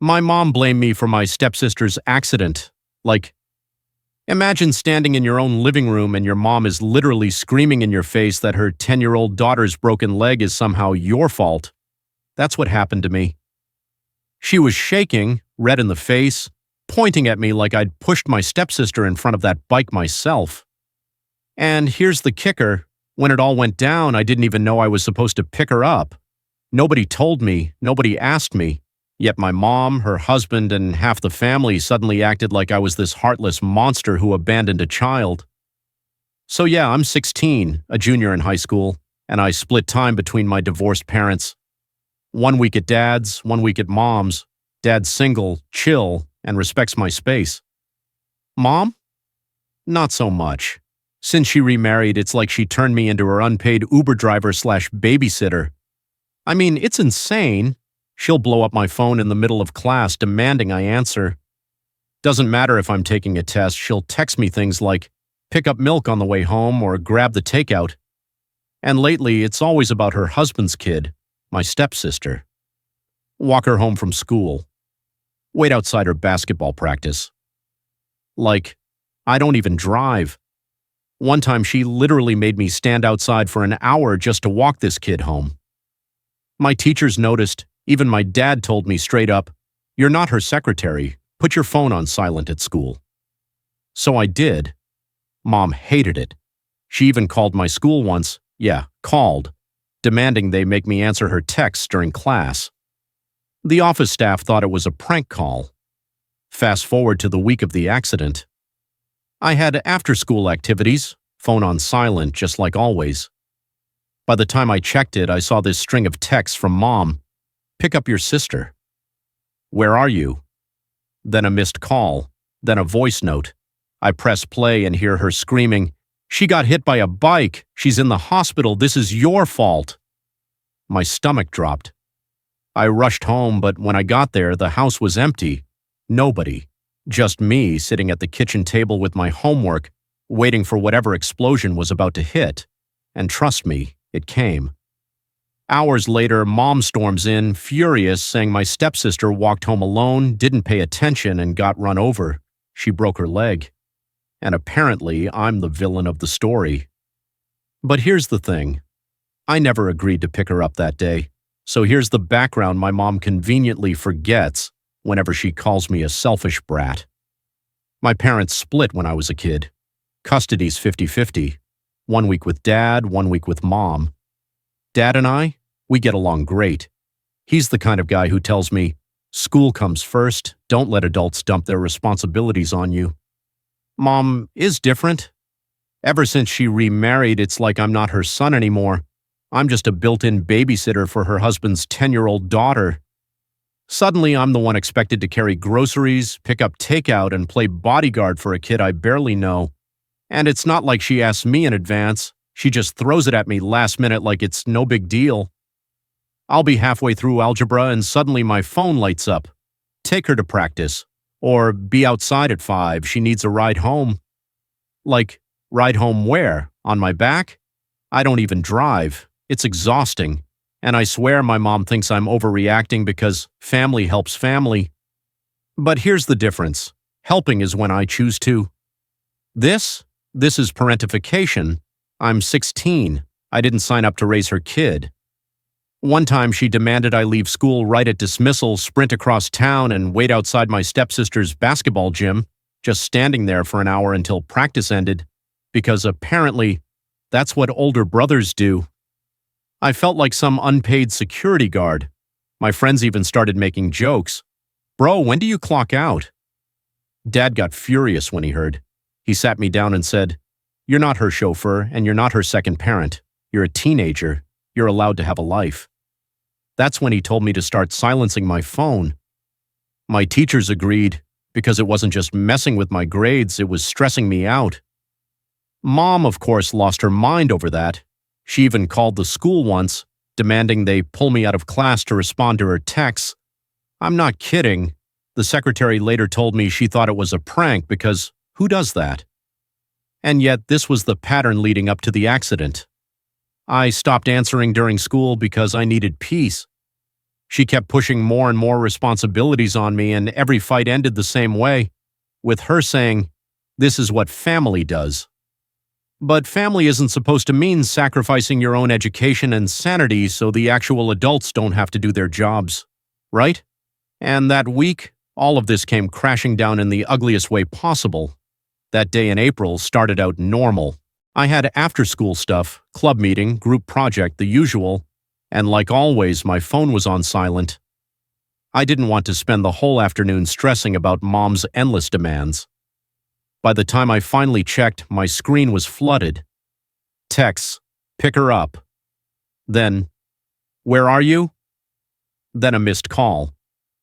My mom blamed me for my stepsister's accident. Like, imagine standing in your own living room and your mom is literally screaming in your face that her 10-year-old daughter's broken leg is somehow your fault. That's what happened to me. She was shaking, red in the face, pointing at me like I'd pushed my stepsister in front of that bike myself. And here's the kicker. When it all went down, I didn't even know I was supposed to pick her up. Nobody told me, nobody asked me. Yet my mom, her husband, and half the family suddenly acted like I was this heartless monster who abandoned a child. So yeah, I'm 16, a junior in high school, and I split time between my divorced parents. 1 week at Dad's, 1 week at Mom's. Dad's single, chill, and respects my space. Mom? Not so much. Since she remarried, it's like she turned me into her unpaid Uber driver / babysitter. I mean, it's insane. She'll blow up my phone in the middle of class demanding I answer. Doesn't matter if I'm taking a test, she'll text me things like, pick up milk on the way home or grab the takeout. And lately, it's always about her husband's kid, my stepsister. Walk her home from school. Wait outside her basketball practice. Like, I don't even drive. One time she literally made me stand outside for an hour just to walk this kid home. My teachers noticed. Even my dad told me straight up, "You're not her secretary. Put your phone on silent at school." So I did. Mom hated it. She even called my school once, called, demanding they make me answer her texts during class. The office staff thought it was a prank call. Fast forward to the week of the accident. I had after-school activities, phone on silent just like always. By the time I checked it, I saw this string of texts from Mom. Pick up your sister. Where are you? Then a missed call, then a voice note. I press play and hear her screaming, "She got hit by a bike. She's in the hospital. This is your fault." My stomach dropped. I rushed home, but when I got there, the house was empty. Nobody. Just me sitting at the kitchen table with my homework, waiting for whatever explosion was about to hit. And trust me, it came. Hours later, Mom storms in, furious, saying my stepsister walked home alone, didn't pay attention, and got run over. She broke her leg. And apparently, I'm the villain of the story. But here's the thing. I never agreed to pick her up that day. So here's the background my mom conveniently forgets whenever she calls me a selfish brat. My parents split when I was a kid. Custody's 50-50. 1 week with Dad, 1 week with Mom. Dad and I, we get along great. He's the kind of guy who tells me, school comes first, don't let adults dump their responsibilities on you. Mom is different. Ever since she remarried, it's like I'm not her son anymore. I'm just a built-in babysitter for her husband's 10-year-old daughter. Suddenly, I'm the one expected to carry groceries, pick up takeout, and play bodyguard for a kid I barely know. And it's not like she asks me in advance. She just throws it at me last minute like it's no big deal. I'll be halfway through algebra and suddenly my phone lights up. Take her to practice. Or be outside at 5, she needs a ride home. Like, ride home where? On my back? I don't even drive. It's exhausting. And I swear my mom thinks I'm overreacting because family helps family. But here's the difference. Helping is when I choose to. This is parentification. I'm 16. I didn't sign up to raise her kid. One time she demanded I leave school right at dismissal, sprint across town, and wait outside my stepsister's basketball gym, just standing there for an hour until practice ended, because apparently that's what older brothers do. I felt like some unpaid security guard. My friends even started making jokes. "Bro, when do you clock out?" Dad got furious when he heard. He sat me down and said, "You're not her chauffeur, and you're not her second parent. You're a teenager. You're allowed to have a life." That's when he told me to start silencing my phone. My teachers agreed, because it wasn't just messing with my grades, it was stressing me out. Mom, of course, lost her mind over that. She even called the school once, demanding they pull me out of class to respond to her texts. I'm not kidding. The secretary later told me she thought it was a prank because who does that? And yet this was the pattern leading up to the accident. I stopped answering during school because I needed peace. She kept pushing more and more responsibilities on me, and every fight ended the same way, with her saying, "This is what family does." But family isn't supposed to mean sacrificing your own education and sanity so the actual adults don't have to do their jobs, right? And that week, all of this came crashing down in the ugliest way possible. That day in April started out normal. I had after-school stuff, club meeting, group project, the usual, and like always, my phone was on silent. I didn't want to spend the whole afternoon stressing about Mom's endless demands. By the time I finally checked, my screen was flooded. Texts, "Pick her up." Then, "Where are you?" Then a missed call.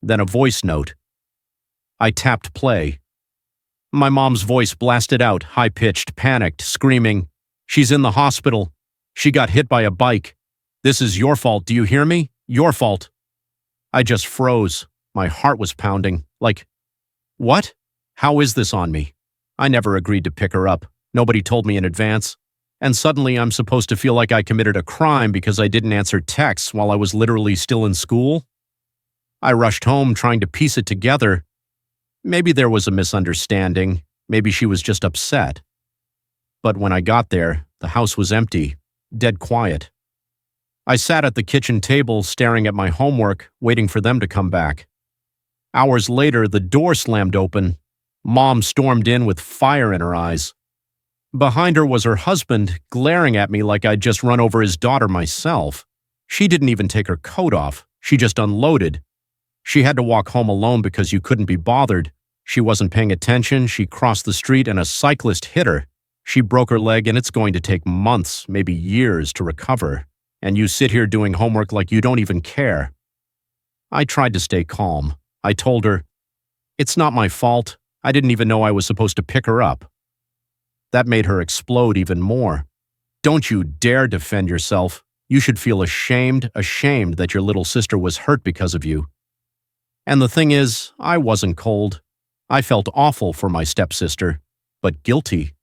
Then a voice note. I tapped play. My mom's voice blasted out, high-pitched, panicked, screaming, "She's in the hospital. She got hit by a bike. This is your fault, do you hear me? Your fault." I just froze. My heart was pounding. Like, what? How is this on me? I never agreed to pick her up. Nobody told me in advance. And suddenly I'm supposed to feel like I committed a crime because I didn't answer texts while I was literally still in school? I rushed home trying to piece it together. Maybe there was a misunderstanding. Maybe she was just upset. But when I got there, the house was empty, dead quiet. I sat at the kitchen table staring at my homework, waiting for them to come back. Hours later, the door slammed open. Mom stormed in with fire in her eyes. Behind her was her husband, glaring at me like I'd just run over his daughter myself. She didn't even take her coat off. She just unloaded. She had to walk home alone because you couldn't be bothered. She wasn't paying attention. She crossed the street and a cyclist hit her. She broke her leg and it's going to take months, maybe years, to recover. And you sit here doing homework like you don't even care. I tried to stay calm. I told her, "It's not my fault. I didn't even know I was supposed to pick her up." That made her explode even more. "Don't you dare defend yourself. You should feel ashamed that your little sister was hurt because of you." And the thing is, I wasn't cold. I felt awful for my stepsister, but guilty.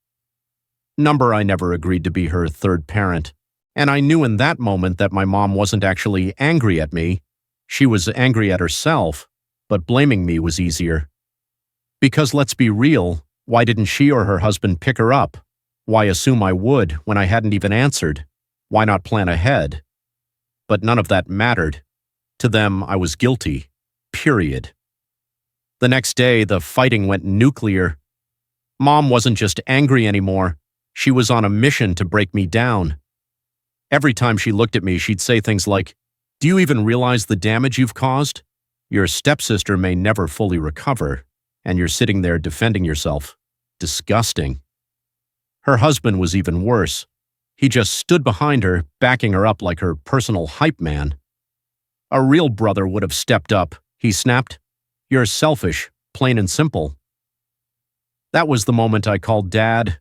I never agreed to be her third parent. And I knew in that moment that my mom wasn't actually angry at me. She was angry at herself, but blaming me was easier. Because let's be real, why didn't she or her husband pick her up? Why assume I would when I hadn't even answered? Why not plan ahead? But none of that mattered. To them, I was guilty. Period. The next day, the fighting went nuclear. Mom wasn't just angry anymore. She was on a mission to break me down. Every time she looked at me, she'd say things like, "Do you even realize the damage you've caused? Your stepsister may never fully recover, and you're sitting there defending yourself. Disgusting." Her husband was even worse. He just stood behind her, backing her up like her personal hype man. A real brother would have stepped up. He snapped, "You're selfish, plain and simple." That was the moment I called Dad.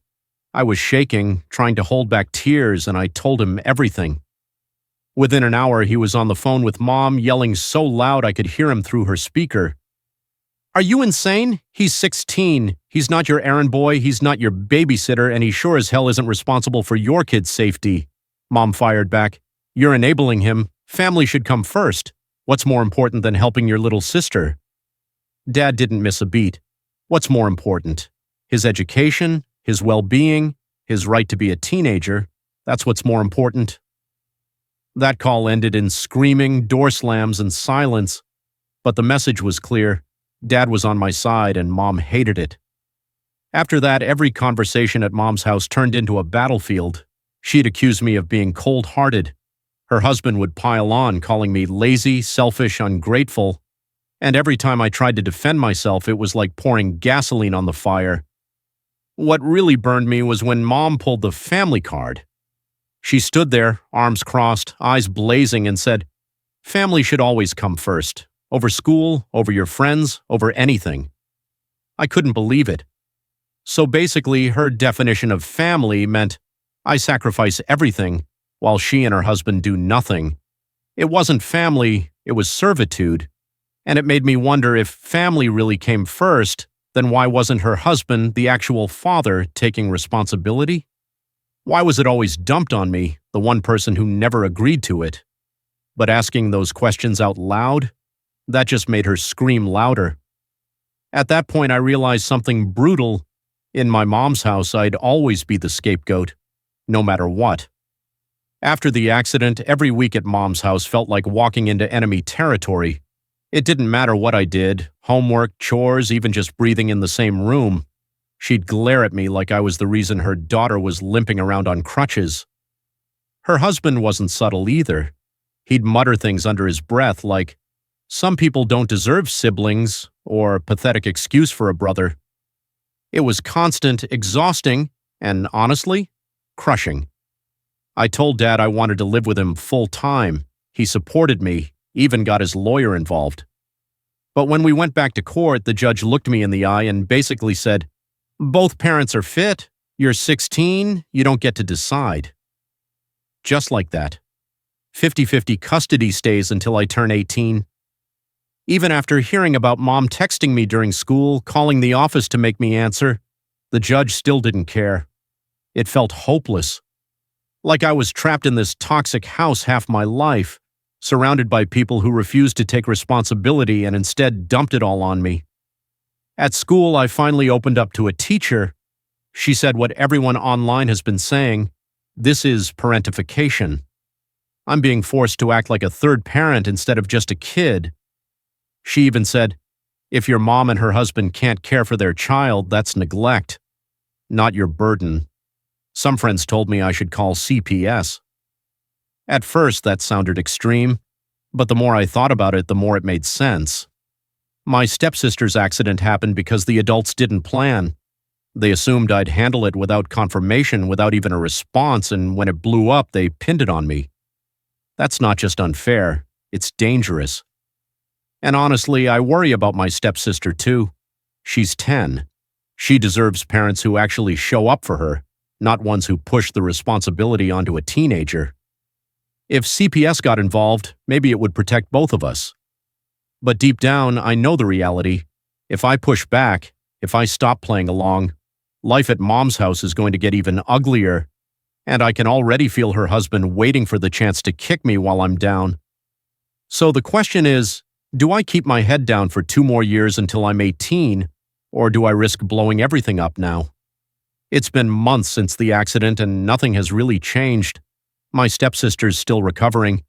I was shaking, trying to hold back tears, and I told him everything. Within an hour, he was on the phone with Mom, yelling so loud I could hear him through her speaker. "Are you insane? He's 16. He's not your errand boy, he's not your babysitter, and he sure as hell isn't responsible for your kid's safety." Mom fired back, "You're enabling him. Family should come first. What's more important than helping your little sister?" Dad didn't miss a beat. What's more important? His education? His well-being, his right to be a teenager, that's what's more important. That call ended in screaming, door slams, and silence. But the message was clear. Dad was on my side, and Mom hated it. After that, every conversation at Mom's house turned into a battlefield. She'd accuse me of being cold-hearted. Her husband would pile on, calling me lazy, selfish, ungrateful. And every time I tried to defend myself, it was like pouring gasoline on the fire. What really burned me was when Mom pulled the family card. She stood there, arms crossed, eyes blazing, and said, "Family should always come first. Over school, over your friends, over anything." I couldn't believe it. So basically, her definition of family meant I sacrifice everything while she and her husband do nothing. It wasn't family, it was servitude. And it made me wonder if family really came first, then why wasn't her husband, the actual father, taking responsibility? Why was it always dumped on me, the one person who never agreed to it? But asking those questions out loud, that just made her scream louder. At that point, I realized something brutal. In my mom's house, I'd always be the scapegoat, no matter what. After the accident, every week at Mom's house felt like walking into enemy territory. It didn't matter what I did, homework, chores, even just breathing in the same room. She'd glare at me like I was the reason her daughter was limping around on crutches. Her husband wasn't subtle either. He'd mutter things under his breath like, "Some people don't deserve siblings," or pathetic excuse for a brother. It was constant, exhausting, and honestly, crushing. I told Dad I wanted to live with him full time. He supported me, even got his lawyer involved. But when we went back to court, the judge looked me in the eye and basically said, "Both parents are fit. You're 16. You don't get to decide." Just like that. 50-50 custody stays until I turn 18. Even after hearing about Mom texting me during school, calling the office to make me answer, the judge still didn't care. It felt hopeless. Like I was trapped in this toxic house half my life, surrounded by people who refused to take responsibility and instead dumped it all on me. At school, I finally opened up to a teacher. She said what everyone online has been saying: this is parentification. I'm being forced to act like a third parent instead of just a kid. She even said, if your mom and her husband can't care for their child, that's neglect, not your burden. Some friends told me I should call CPS. At first, that sounded extreme, but the more I thought about it, the more it made sense. My stepsister's accident happened because the adults didn't plan. They assumed I'd handle it without confirmation, without even a response, and when it blew up, they pinned it on me. That's not just unfair, it's dangerous. And honestly, I worry about my stepsister too. She's 10. She deserves parents who actually show up for her, not ones who push the responsibility onto a teenager. If CPS got involved, maybe it would protect both of us. But deep down, I know the reality. If I push back, if I stop playing along, life at Mom's house is going to get even uglier, and I can already feel her husband waiting for the chance to kick me while I'm down. So the question is, do I keep my head down for 2 more years until I'm 18, or do I risk blowing everything up now? It's been months since the accident and nothing has really changed. My stepsister's still recovering.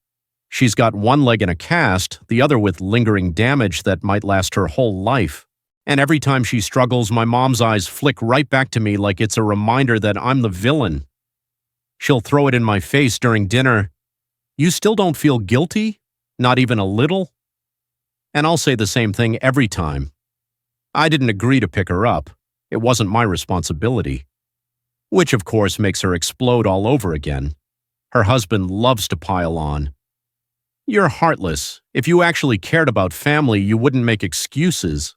She's got one leg in a cast, the other with lingering damage that might last her whole life. And every time she struggles, my mom's eyes flick right back to me like it's a reminder that I'm the villain. She'll throw it in my face during dinner. "You still don't feel guilty? Not even a little?" And I'll say the same thing every time. I didn't agree to pick her up. It wasn't my responsibility. Which, of course, makes her explode all over again. Her husband loves to pile on. "You're heartless. If you actually cared about family, you wouldn't make excuses."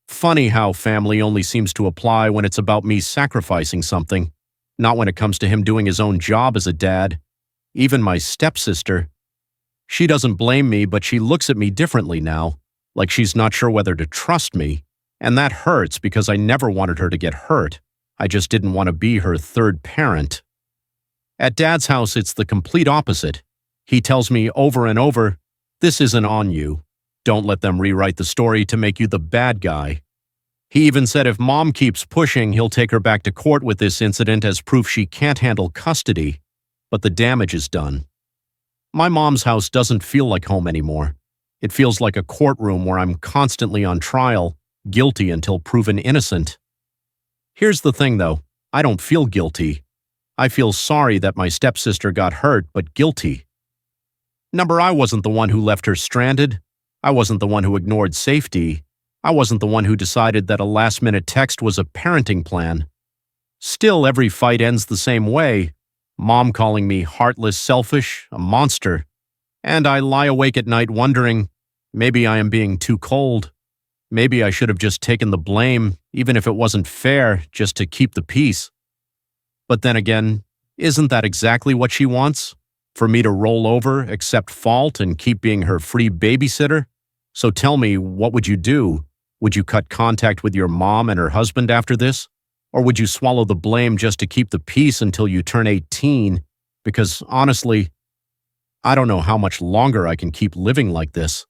Funny how family only seems to apply when it's about me sacrificing something, not when it comes to him doing his own job as a dad. Even my stepsister. She doesn't blame me, but she looks at me differently now, like she's not sure whether to trust me, and that hurts because I never wanted her to get hurt. I just didn't want to be her third parent. At Dad's house, it's the complete opposite. He tells me over and over, "This isn't on you. Don't let them rewrite the story to make you the bad guy." He even said if Mom keeps pushing, he'll take her back to court with this incident as proof she can't handle custody, but the damage is done. My mom's house doesn't feel like home anymore. It feels like a courtroom where I'm constantly on trial, guilty until proven innocent. Here's the thing though, I don't feel guilty. I feel sorry that my stepsister got hurt, but guilty. I wasn't the one who left her stranded. I wasn't the one who ignored safety. I wasn't the one who decided that a last-minute text was a parenting plan. Still, every fight ends the same way. Mom calling me heartless, selfish, a monster. And I lie awake at night wondering, maybe I am being too cold. Maybe I should have just taken the blame, even if it wasn't fair, just to keep the peace. But then again, isn't that exactly what she wants? For me to roll over, accept fault, and keep being her free babysitter? So tell me, what would you do? Would you cut contact with your mom and her husband after this? Or would you swallow the blame just to keep the peace until you turn 18? Because honestly, I don't know how much longer I can keep living like this.